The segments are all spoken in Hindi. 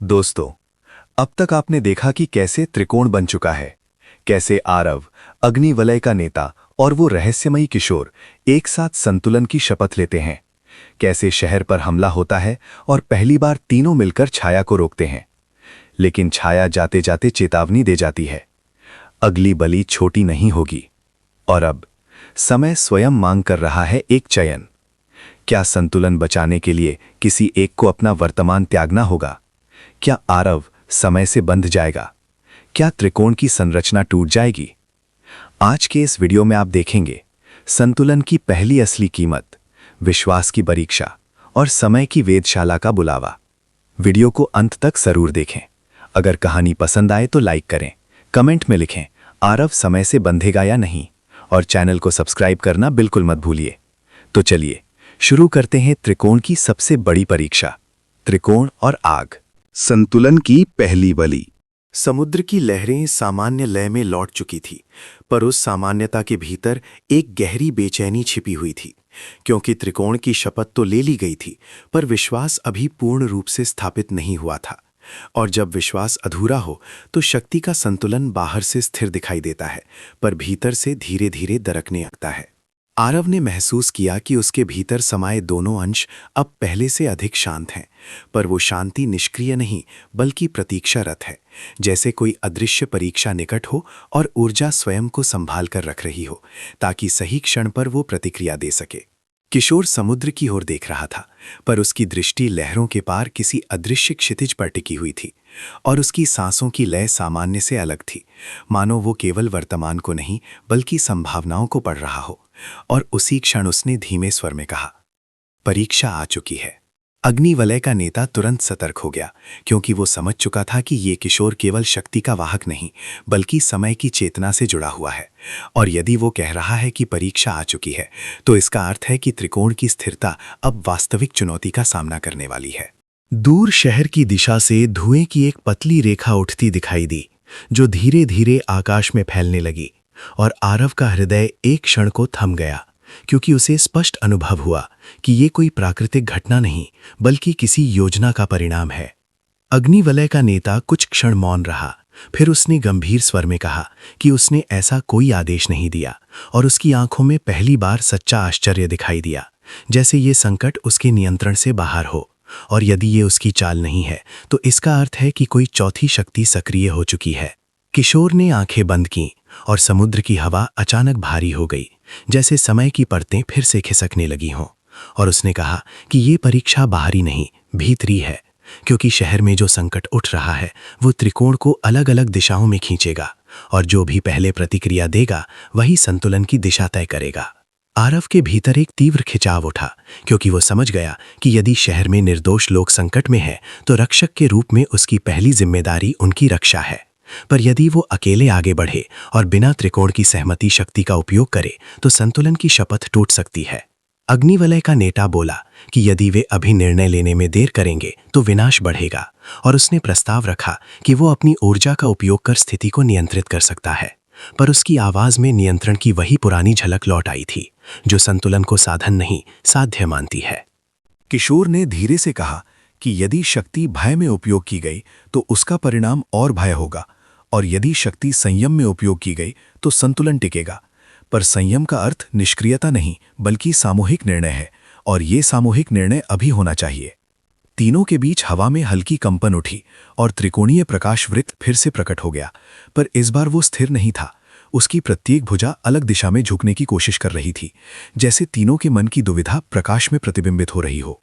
दोस्तों, अब तक आपने देखा कि कैसे त्रिकोण बन चुका है, कैसे आरव, अग्निवलय का नेता और वो रहस्यमयी किशोर एक साथ संतुलन की शपथ लेते हैं, कैसे शहर पर हमला होता है और पहली बार तीनों मिलकर छाया को रोकते हैं। लेकिन छाया जाते जाते चेतावनी दे जाती है, अगली बलि छोटी नहीं होगी। और अब समय स्वयं मांग कर रहा है एक चयन। क्या संतुलन बचाने के लिए किसी एक को अपना वर्तमान त्यागना होगा? क्या आरव समय से बंध जाएगा? क्या त्रिकोण की संरचना टूट जाएगी? आज के इस वीडियो में आप देखेंगे संतुलन की पहली असली कीमत, विश्वास की परीक्षा और समय की वेधशाला का बुलावा। वीडियो को अंत तक जरूर देखें। अगर कहानी पसंद आए तो लाइक करें, कमेंट में लिखें आरव समय से बंधेगा या नहीं, और चैनल को सब्सक्राइब करना बिल्कुल मत भूलिए। तो चलिए शुरू करते हैं त्रिकोण की सबसे बड़ी परीक्षा, त्रिकोण और आग। संतुलन की पहली बलि। समुद्र की लहरें सामान्य लय में लौट चुकी थी, पर उस सामान्यता के भीतर एक गहरी बेचैनी छिपी हुई थी, क्योंकि त्रिकोण की शपथ तो ले ली गई थी, पर विश्वास अभी पूर्ण रूप से स्थापित नहीं हुआ था। और जब विश्वास अधूरा हो तो शक्ति का संतुलन बाहर से स्थिर दिखाई देता है, पर भीतर से धीरे धीरे दरकने लगता है। आरव ने महसूस किया कि उसके भीतर समाये दोनों अंश अब पहले से अधिक शांत हैं, पर वो शांति निष्क्रिय नहीं बल्कि प्रतीक्षारत है, जैसे कोई अदृश्य परीक्षा निकट हो और ऊर्जा स्वयं को संभाल कर रख रही हो, ताकि सही क्षण पर वो प्रतिक्रिया दे सके। किशोर समुद्र की ओर देख रहा था, पर उसकी दृष्टि लहरों के पार किसी अदृश्य क्षितिज पर टिकी हुई थी, और उसकी सांसों की लय सामान्य से अलग थी, मानो वो केवल वर्तमान को नहीं बल्कि संभावनाओं को पढ़ रहा हो। और उसी क्षण उसने धीमे स्वर में कहा, परीक्षा आ चुकी है। अग्निवलय का नेता तुरंत सतर्क हो गया, क्योंकि वो समझ चुका था कि ये किशोर केवल शक्ति का वाहक नहीं बल्कि समय की चेतना से जुड़ा हुआ है। और यदि वो कह रहा है कि परीक्षा आ चुकी है, तो इसका अर्थ है कि त्रिकोण की स्थिरता अब वास्तविक चुनौती का सामना करने वाली है। दूर शहर की दिशा से धुएं की एक पतली रेखा उठती दिखाई दी, जो धीरे धीरे आकाश में फैलने लगी, और आरव का हृदय एक क्षण को थम गया, क्योंकि उसे स्पष्ट अनुभव हुआ कि ये कोई प्राकृतिक घटना नहीं बल्कि किसी योजना का परिणाम है। अग्निवलय का नेता कुछ क्षण मौन रहा, फिर उसने गंभीर स्वर में कहा कि उसने ऐसा कोई आदेश नहीं दिया, और उसकी आंखों में पहली बार सच्चा आश्चर्य दिखाई दिया, जैसे ये संकट उसके नियंत्रण से बाहर हो। और यदि ये उसकी चाल नहीं है, तो इसका अर्थ है कि कोई चौथी शक्ति सक्रिय हो चुकी है। किशोर ने आंखें बंद कीं, और समुद्र की हवा अचानक भारी हो गई, जैसे समय की परतें फिर से खिसकने लगी हों। और उसने कहा कि ये परीक्षा बाहरी नहीं, भीतरी है, क्योंकि शहर में जो संकट उठ रहा है वो त्रिकोण को अलग अलग दिशाओं में खींचेगा, और जो भी पहले प्रतिक्रिया देगा वही संतुलन की दिशा तय करेगा। आरव के भीतर एक तीव्र खिंचाव उठा, क्योंकि वो समझ गया कि यदि शहर में निर्दोष लोग संकट में हैं, तो रक्षक के रूप में उसकी पहली जिम्मेदारी उनकी रक्षा है। पर यदि वो अकेले आगे बढ़े और बिना त्रिकोण की सहमति शक्ति का उपयोग करे, तो संतुलन की शपथ टूट सकती है। अग्निवलय का नेता बोला कि यदि वे अभी निर्णय लेने में देर करेंगे तो विनाश बढ़ेगा, और उसने प्रस्ताव रखा कि वो अपनी ऊर्जा का उपयोग कर स्थिति को नियंत्रित कर सकता है। पर उसकी आवाज में नियंत्रण की वही पुरानी झलक लौट आई थी, जो संतुलन को साधन नहीं साध्य मानती है। किशोर ने धीरे से कहा कि यदि शक्ति भय में उपयोग की गई तो उसका परिणाम और भय होगा, और यदि शक्ति संयम में उपयोग की गई तो संतुलन टिकेगा। पर संयम का अर्थ निष्क्रियता नहीं बल्कि सामूहिक निर्णय है, और ये सामूहिक निर्णय अभी होना चाहिए। तीनों के बीच हवा में हल्की कंपन उठी, और त्रिकोणीय प्रकाश वृत्त फिर से प्रकट हो गया, पर इस बार वो स्थिर नहीं था। उसकी प्रत्येक भुजा अलग दिशा में झुकने की कोशिश कर रही थी, जैसे तीनों के मन की दुविधा प्रकाश में प्रतिबिंबित हो रही हो।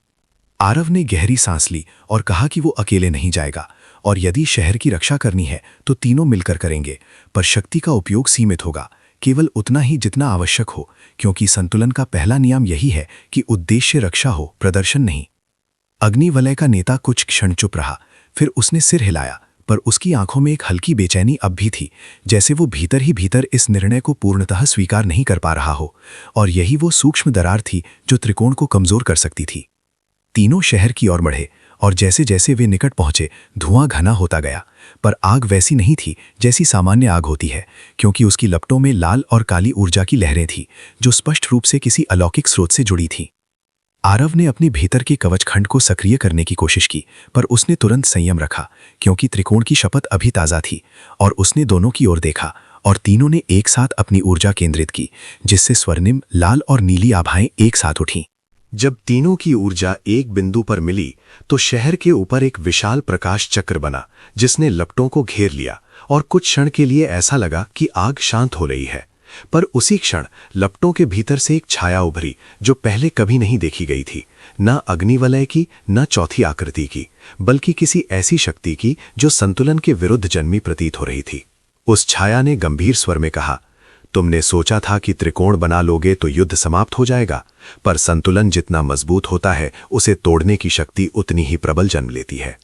आरव ने गहरी सांस ली और कहा कि वो अकेले नहीं जाएगा, और यदि शहर की रक्षा करनी है तो तीनों मिलकर करेंगे, पर शक्ति का उपयोग सीमित होगा, केवल उतना ही जितना आवश्यक हो, क्योंकि संतुलन का पहला नियम यही है कि उद्देश्य रक्षा हो, प्रदर्शन नहीं। अग्निवलय का नेता कुछ क्षण चुप रहा, फिर उसने सिर हिलाया, पर उसकी आंखों में एक हल्की बेचैनी अब भी थी, जैसे वो भीतर ही भीतर इस निर्णय को पूर्णतः स्वीकार नहीं कर पा रहा हो, और यही वो सूक्ष्म दरार थी जो त्रिकोण को कमजोर कर सकती थी। तीनों शहर की ओर बढ़े, और जैसे जैसे वे निकट पहुंचे धुआं घना होता गया, पर आग वैसी नहीं थी जैसी सामान्य आग होती है, क्योंकि उसकी लपटों में लाल और काली ऊर्जा की लहरें थीं, जो स्पष्ट रूप से किसी अलौकिक स्रोत से जुड़ी थीं। आरव ने अपने भीतर के कवचखंड को सक्रिय करने की कोशिश की, पर उसने तुरंत संयम रखा, क्योंकि त्रिकोण की शपथ अभी ताज़ा थी, और उसने दोनों की ओर देखा, और तीनों ने एक साथ अपनी ऊर्जा केंद्रित की, जिससे स्वर्णिम, लाल और नीली आभाएं एक साथ उठीं। जब तीनों की ऊर्जा एक बिंदु पर मिली तो शहर के ऊपर एक विशाल प्रकाश चक्र बना, जिसने लपटों को घेर लिया, और कुछ क्षण के लिए ऐसा लगा कि आग शांत हो रही है। पर उसी क्षण लपटों के भीतर से एक छाया उभरी, जो पहले कभी नहीं देखी गई थी, न अग्निवलय की, न चौथी आकृति की, बल्कि किसी ऐसी शक्ति की जो संतुलन के विरुद्ध जन्मी प्रतीत हो रही थी। उस छाया ने गंभीर स्वर में कहा, तुमने सोचा था कि त्रिकोण बना लोगे तो युद्ध समाप्त हो जाएगा, पर संतुलन जितना मजबूत होता है, उसे तोड़ने की शक्ति उतनी ही प्रबल जन्म लेती है।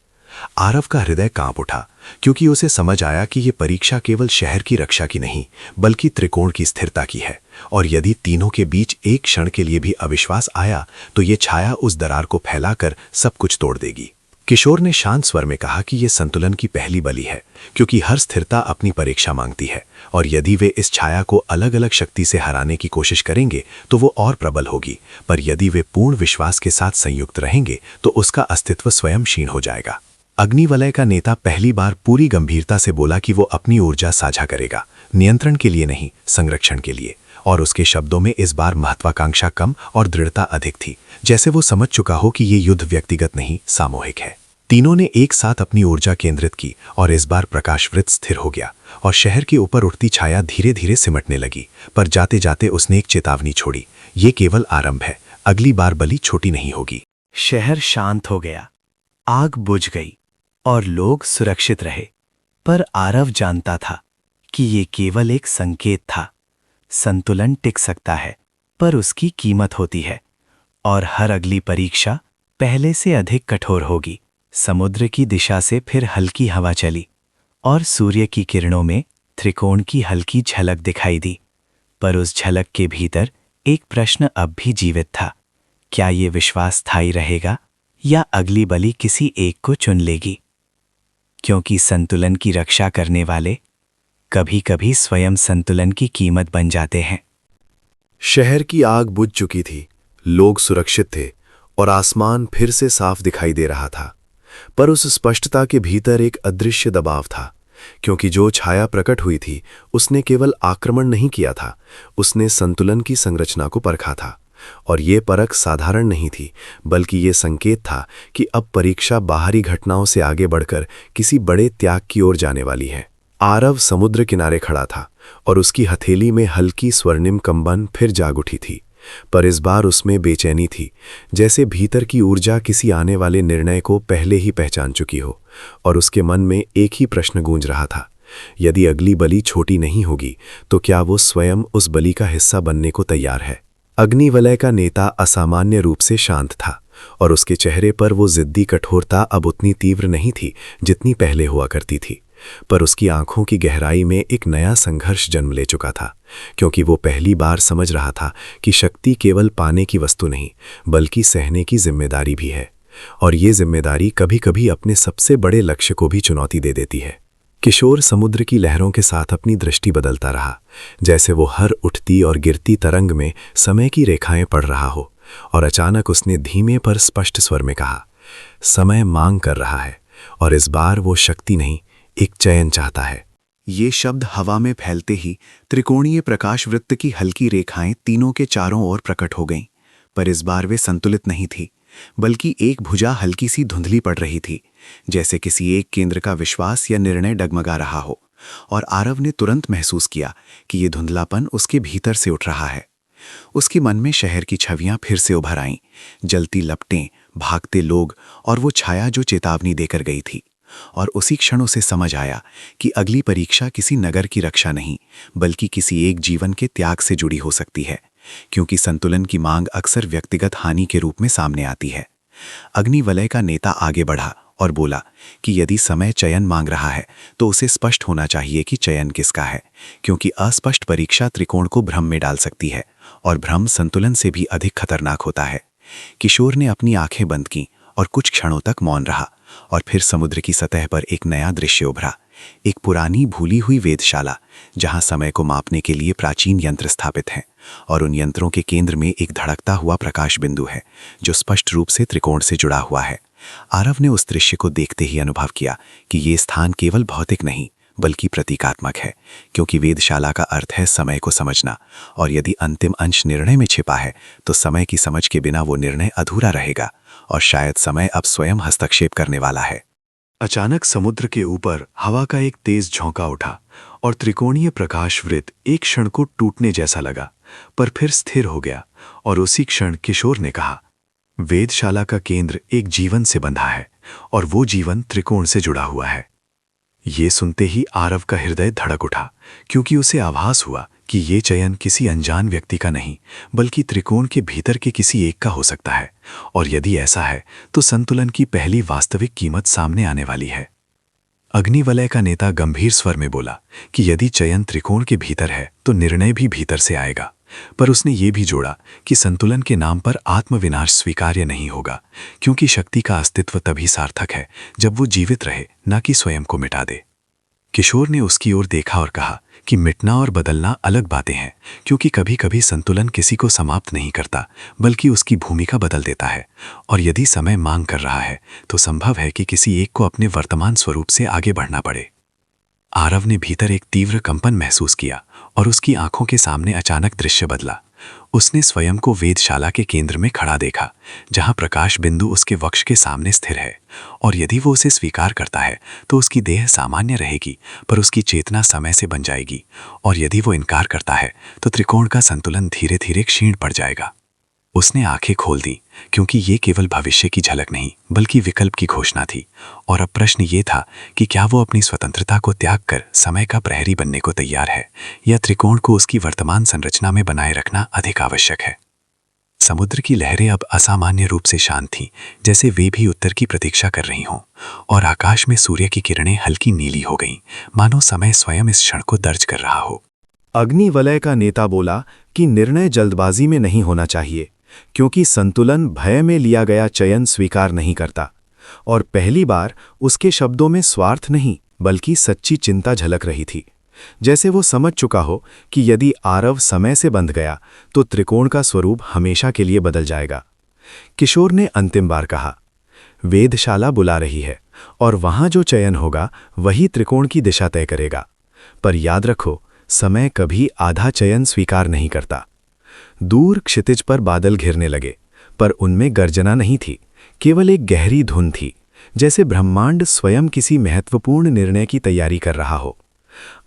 आरव का हृदय कांप उठा, क्योंकि उसे समझ आया कि यह परीक्षा केवल शहर की रक्षा की नहीं, बल्कि त्रिकोण की स्थिरता की है, और यदि तीनों के बीच एक क्षण के लिए भी अविश्वास आया तो ये छाया उस दरार को फैलाकर सब कुछ तोड़ देगी। किशोर ने शांत स्वर में कहा कि यह संतुलन की पहली बलि है, क्योंकि हर स्थिरता अपनी परीक्षा मांगती है, और यदि वे इस छाया को अलग अलग शक्ति से हराने की कोशिश करेंगे तो वो और प्रबल होगी, पर यदि वे पूर्ण विश्वास के साथ संयुक्त रहेंगे तो उसका अस्तित्व स्वयं क्षीण हो जाएगा। अग्निवलय का नेता पहली बार पूरी गंभीरता से बोला कि वो अपनी ऊर्जा साझा करेगा, नियंत्रण के लिए नहीं, संरक्षण के लिए, और उसके शब्दों में इस बार महत्वाकांक्षा कम और दृढ़ता अधिक थी, जैसे वो समझ चुका हो कि ये युद्ध व्यक्तिगत नहीं, सामूहिक है। तीनों ने एक साथ अपनी ऊर्जा केंद्रित की, और इस बार प्रकाशवृत्त स्थिर हो गया, और शहर के ऊपर उठती छाया धीरे धीरे सिमटने लगी, पर जाते जाते उसने एक चेतावनी छोड़ी, ये केवल आरंभ है, अगली बार बलि छोटी नहीं होगी। शहर शांत हो गया, आग बुझ गई, और लोग सुरक्षित रहे, पर आरव जानता था कि ये केवल एक संकेत था। संतुलन टिक सकता है, पर उसकी कीमत होती है, और हर अगली परीक्षा पहले से अधिक कठोर होगी। समुद्र की दिशा से फिर हल्की हवा चली, और सूर्य की किरणों में त्रिकोण की हल्की झलक दिखाई दी, पर उस झलक के भीतर एक प्रश्न अब भी जीवित था। क्या ये विश्वास स्थायी रहेगा, या अगली बलि किसी एक को चुन लेगी? क्योंकि संतुलन की रक्षा करने वाले कभी कभी स्वयं संतुलन की कीमत बन जाते हैं। शहर की आग बुझ चुकी थी, लोग सुरक्षित थे, और आसमान फिर से साफ दिखाई दे रहा था, पर उस स्पष्टता के भीतर एक अदृश्य दबाव था, क्योंकि जो छाया प्रकट हुई थी उसने केवल आक्रमण नहीं किया था, उसने संतुलन की संरचना को परखा था। और ये परख साधारण नहीं थी, बल्कि ये संकेत था कि अब परीक्षा बाहरी घटनाओं से आगे बढ़कर किसी बड़े त्याग की ओर जाने वाली है। आरव समुद्र किनारे खड़ा था, और उसकी हथेली में हल्की स्वर्णिम कंबन फिर जाग उठी थी, पर इस बार उसमें बेचैनी थी, जैसे भीतर की ऊर्जा किसी आने वाले निर्णय को पहले ही पहचान चुकी हो, और उसके मन में एक ही प्रश्न गूंज रहा था, यदि अगली बलि छोटी नहीं होगी तो क्या वो स्वयं उस बलि का हिस्सा बनने को तैयार है। अग्निवलय का नेता असामान्य रूप से शांत था, और उसके चेहरे पर वो जिद्दी कठोरता अब उतनी तीव्र नहीं थी जितनी पहले हुआ करती थी, पर उसकी आंखों की गहराई में एक नया संघर्ष जन्म ले चुका था, क्योंकि वो पहली बार समझ रहा था कि शक्ति केवल पाने की वस्तु नहीं, बल्कि सहने की जिम्मेदारी भी है, और ये जिम्मेदारी कभी कभी अपने सबसे बड़े लक्ष्य को भी चुनौती दे देती है। किशोर समुद्र की लहरों के साथ अपनी दृष्टि बदलता रहा, जैसे वो हर उठती और गिरती तरंग में समय की रेखाएं पढ़ रहा हो, और अचानक उसने धीमे पर स्पष्ट स्वर में कहा, समय मांग कर रहा है, और इस बार वो शक्ति नहीं, एक चयन चाहता है। ये शब्द हवा में फैलते ही त्रिकोणीय प्रकाश वृत्त की हल्की रेखाएं तीनों के चारों ओर प्रकट हो गईं, पर इस बार वे संतुलित नहीं थी, बल्कि एक भुजा हल्की सी धुंधली पड़ रही थी, जैसे किसी एक केंद्र का विश्वास या निर्णय डगमगा रहा हो, और आरव ने तुरंत महसूस किया कि ये धुंधलापन उसके भीतर से उठ रहा है। उसके मन में शहर की छवियां फिर से उभर आईं, जलती लपटें, भागते लोग, और वो छाया जो चेतावनी देकर गई थी। और उसी क्षण उसे समझ आया कि अगली परीक्षा किसी नगर की रक्षा नहीं, बल्कि किसी एक जीवन के त्याग से जुड़ी हो सकती है, क्योंकि संतुलन की मांग अक्सर व्यक्तिगत हानि के रूप में सामने आती है। अग्निवलय का नेता आगे बढ़ा और बोला कि यदि समय चयन मांग रहा है तो उसे स्पष्ट होना चाहिए कि चयन किसका है, क्योंकि अस्पष्ट परीक्षा त्रिकोण को भ्रम में डाल सकती है, और भ्रम संतुलन से भी अधिक खतरनाक होता है। किशोर ने अपनी आंखें बंद की और कुछ क्षणों तक मौन रहा, और फिर समुद्र की सतह पर एक नया दृश्य उभरा, एक पुरानी भूली हुई वेधशाला जहां समय को मापने के लिए प्राचीन यंत्र स्थापित हैं और उन यंत्रों के केंद्र में एक धड़कता हुआ प्रकाश बिंदु है जो स्पष्ट रूप से त्रिकोण से जुड़ा हुआ है। आरव ने उस दृश्य को देखते ही अनुभव किया कि ये स्थान केवल भौतिक नहीं बल्कि प्रतीकात्मक है, क्योंकि वेधशाला का अर्थ है समय को समझना, और यदि अंतिम अंश निर्णय में छिपा है तो समय की समझ के बिना वो निर्णय अधूरा रहेगा और शायद समय अब स्वयं हस्तक्षेप करने वाला है। अचानक समुद्र के ऊपर हवा का एक तेज झोंका उठा और त्रिकोणीय प्रकाश वृत्त एक क्षण को टूटने जैसा लगा, पर फिर स्थिर हो गया। और उसी क्षण किशोर ने कहा, वेधशाला का केंद्र एक जीवन से बंधा है और वो जीवन त्रिकोण से जुड़ा हुआ है। ये सुनते ही आरव का हृदय धड़क उठा, क्योंकि उसे आभास हुआ कि ये चयन किसी अनजान व्यक्ति का नहीं बल्कि त्रिकोण के भीतर के किसी एक का हो सकता है, और यदि ऐसा है तो संतुलन की पहली वास्तविक कीमत सामने आने वाली है। अग्निवलय का नेता गंभीर स्वर में बोला कि यदि चयन त्रिकोण के भीतर है तो निर्णय भी भीतर से आएगा, पर उसने ये भी जोड़ा कि संतुलन के नाम पर आत्मविनाश स्वीकार्य नहीं होगा, क्योंकि शक्ति का अस्तित्व तभी सार्थक है जब वो जीवित रहे, न कि स्वयं को मिटा दे। किशोर ने उसकी ओर देखा और कहा कि मिटना और बदलना अलग बातें हैं, क्योंकि कभी कभी संतुलन किसी को समाप्त नहीं करता बल्कि उसकी भूमिका बदल देता है, और यदि समय मांग कर रहा है तो संभव है कि किसी एक को अपने वर्तमान स्वरूप से आगे बढ़ना पड़े। आरव ने भीतर एक तीव्र कंपन महसूस किया और उसकी आंखों के सामने अचानक दृश्य बदला। उसने स्वयं को वेधशाला के केंद्र में खड़ा देखा, जहां प्रकाश बिंदु उसके वक्ष के सामने स्थिर है, और यदि वो उसे स्वीकार करता है तो उसकी देह सामान्य रहेगी पर उसकी चेतना समय से बन जाएगी, और यदि वो इनकार करता है तो त्रिकोण का संतुलन धीरे धीरे क्षीण पड़ जाएगा। उसने आंखें खोल दी, क्योंकि ये केवल भविष्य की झलक नहीं बल्कि विकल्प की घोषणा थी, और अब प्रश्न ये था कि क्या वो अपनी स्वतंत्रता को त्याग कर समय का प्रहरी बनने को तैयार है, या त्रिकोण को उसकी वर्तमान संरचना में बनाए रखना अधिक आवश्यक है। समुद्र की लहरें अब असामान्य रूप से शांत थीं, जैसे वे भी उत्तर की प्रतीक्षा कर रही हों, और आकाश में सूर्य की किरणें हल्की नीली हो गईं, मानो समय स्वयं इस क्षण को दर्ज कर रहा हो। अग्निवलय का नेता बोला कि निर्णय जल्दबाजी में नहीं होना चाहिए, क्योंकि संतुलन भय में लिया गया चयन स्वीकार नहीं करता, और पहली बार उसके शब्दों में स्वार्थ नहीं बल्कि सच्ची चिंता झलक रही थी, जैसे वो समझ चुका हो कि यदि आरव समय से बंध गया तो त्रिकोण का स्वरूप हमेशा के लिए बदल जाएगा। किशोर ने अंतिम बार कहा, वेधशाला बुला रही है और वहां जो चयन होगा वही त्रिकोण की दिशा तय करेगा, पर याद रखो, समय कभी आधा चयन स्वीकार नहीं करता। दूर क्षितिज पर बादल घिरने लगे, पर उनमें गर्जना नहीं थी, केवल एक गहरी धुन थी, जैसे ब्रह्मांड स्वयं किसी महत्वपूर्ण निर्णय की तैयारी कर रहा हो।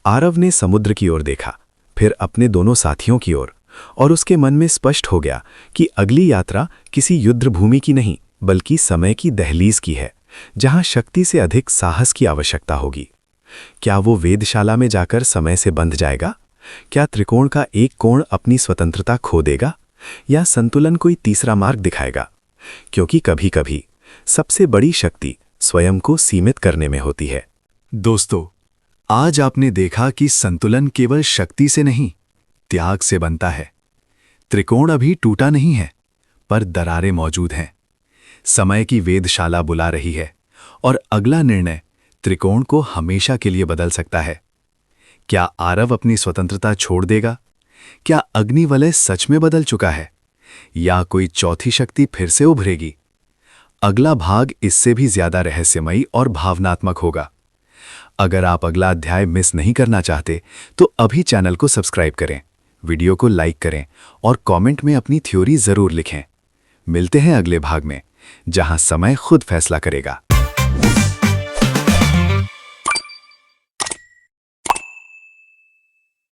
आरव ने समुद्र की ओर देखा, फिर अपने दोनों साथियों की ओर, और उसके मन में स्पष्ट हो गया कि अगली यात्रा किसी युद्ध भूमि की नहीं बल्कि समय की दहलीज की है, जहां शक्ति से अधिक साहस की आवश्यकता होगी। क्या वो वेधशाला में जाकर समय से बंध जाएगा? क्या त्रिकोण का एक कोण अपनी स्वतंत्रता खो देगा, या संतुलन कोई तीसरा मार्ग दिखाएगा? क्योंकि कभी-कभी सबसे बड़ी शक्ति स्वयं को सीमित करने में होती है। दोस्तों, आज आपने देखा कि संतुलन केवल शक्ति से नहीं, त्याग से बनता है। त्रिकोण अभी टूटा नहीं है, पर दरारें मौजूद हैं। समय की वेधशाला बुला रही है, और अगला निर्णय त्रिकोण को हमेशा के लिए बदल सकता है। क्या आरव अपनी स्वतंत्रता छोड़ देगा? क्या अग्निवलय सच में बदल चुका है, या कोई चौथी शक्ति फिर से उभरेगी? अगला भाग इससे भी ज्यादा रहस्यमयी और भावनात्मक होगा। अगर आप अगला अध्याय मिस नहीं करना चाहते तो अभी चैनल को सब्सक्राइब करें, वीडियो को लाइक करें और कमेंट में अपनी थ्योरी जरूर लिखें। मिलते हैं अगले भाग में, जहां समय खुद फैसला करेगा।